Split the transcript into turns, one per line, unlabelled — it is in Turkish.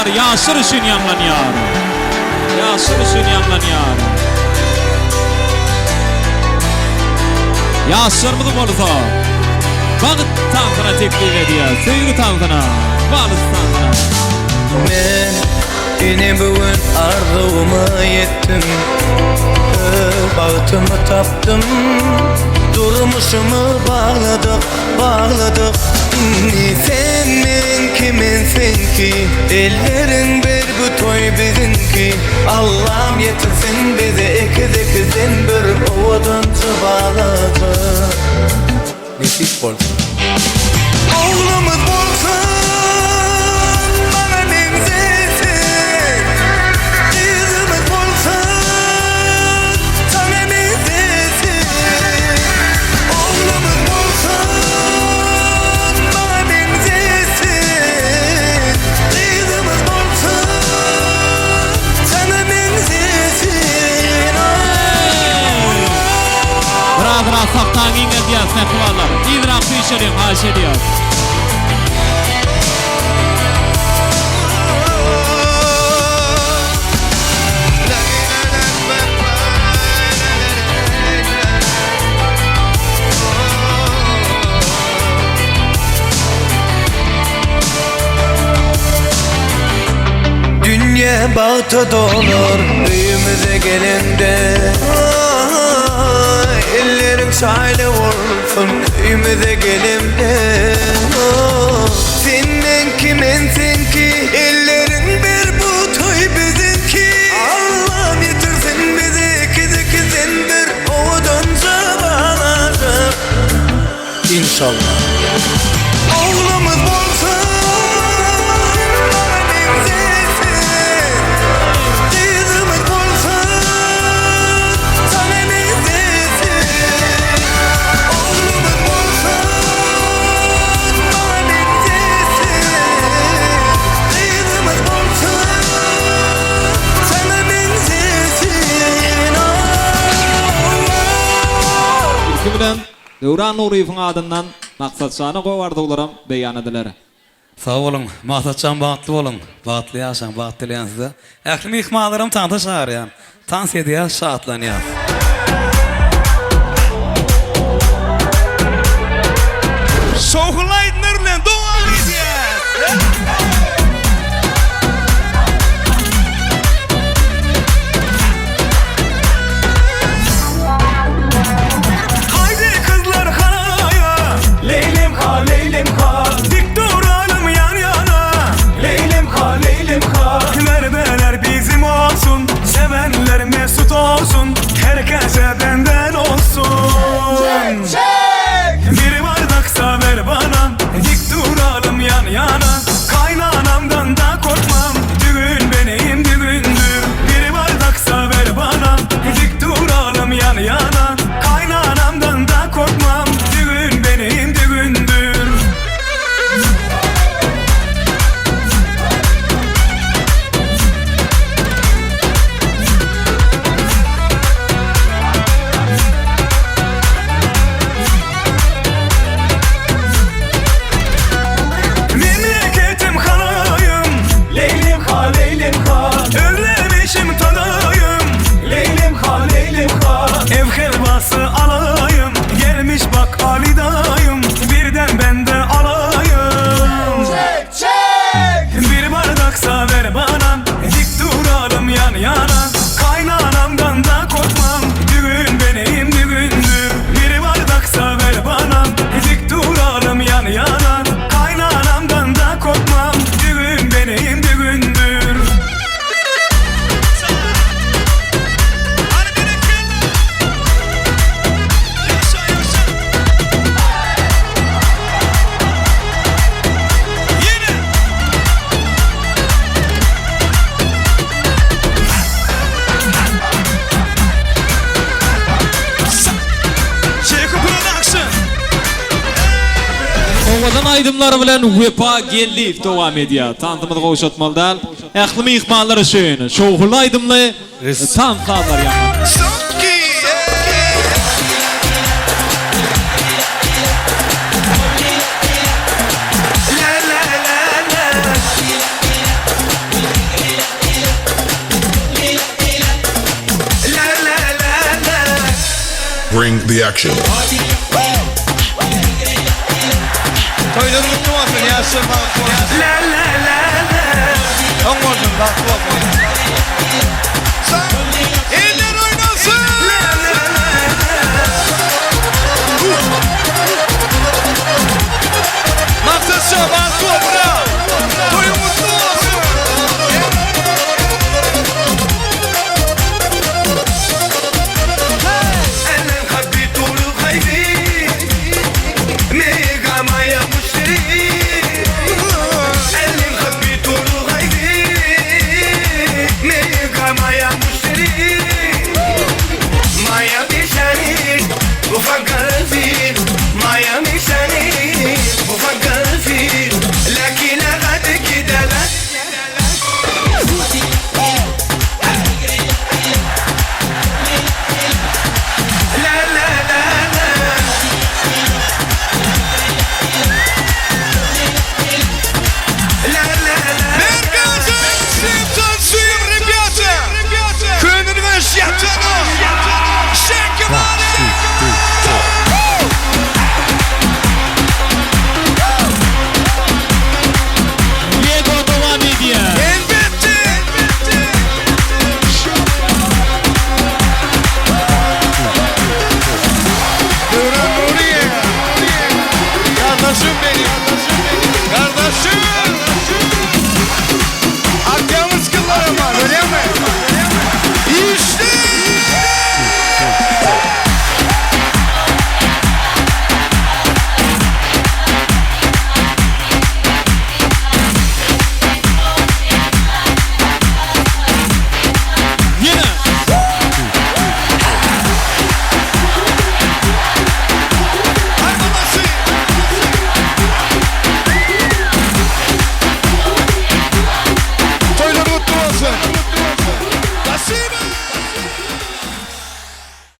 ýar, ýaşyr üçin ýanlanýar. Ýaşyr üçin ýanlanýar. Ýaşyrmydy bolsa, bagyt taňyna teklip edýär. Söýgü taňyna, balyk taňyna.
Men ine bugün arzuwumy yetdim. Bagtymı tapdım. Durmuşumu bağladık. Sen men kiminsin ki? Ellerin bir bu toy bizinki. Allah'ım yetirsin bizi ikizden bir ovadan bağladı. Nefis oldu. Oğlumuz bolsun, bana benzesin. Kızımız bolsun, sana benzesin. Oğlumuz bolsun, bana benzesin. Kızımız bolsun, sana benzesin.
Bırak saktan inge diyaz nekvarlar. İdrak düşelim haş ediyor.
Dünya bağıta dolur büyümüze gelende. Ellerin şaile vursun büyümüze gelende. Senin kiminsin ki? Ellerin bir bu toy bizimki. Allah'ım yetirsin bizi ikizden bir ovadanca bağladı. İnşallah. Oğlumuz bolsun, bana benzesin. Kızımız bolsun, sana benzesin. Oğlumuz bolsun, bana benzesin. Kızımız bolsun, sana benzesin.
İlki bilen Nurhan Nuriýewiň adyndan maksat şana gowardylaram beýan ediler.
Sağ olun, maksatçan bagtly bolun. Bagtly ýaşaň, bagtly ýaşaňyzda. Ähli mihmanlarym taňda şaharýan. Taň sedýär, şatlanýar. Şoğulaýdylar bilen dowam edýär. Haydi kızlar haraya, Leylem ha, Leylem ha. Dik duralım yan yana, Leylem ha, Leylem ha. Verbeler bizim olsun, sevenler mesut olsun. Herkese benden olsun. Bir bardaksa ver bana, dik duralım yan yana. Kaynanamdan da korkmam, düğün benim düğündür. Bir bardaksa ver bana, dik duralım yan yana. Kaynanamdan da korkmam, düğün benim düğündür. Memleketim halayım, Leylem ha, Leylem ha. Özlemişim tadayım, Leylem ha, Leylem ha. Ev helvası alayım, gelmiş bak Ali dayım. Birden ben de alayım. Bir bardaksa ver bana, dik duralım yan yana. Kaynanamdan da korkmam, düğün benim düğündür. Bir bardaksa ver bana, dik duralım yan yana. Kaynanamdan da korkmam, düğün benim düğündür.
Owadan aydymlary bilen Wepa geldi dowam edýär. Tantymyzy goşatmalydan ähli mihmanlar üçin şowhul aydymly tantlar ýa.
the action.
Toyları mutlu olsun ya sırma.
La la la la.
On olsun bak.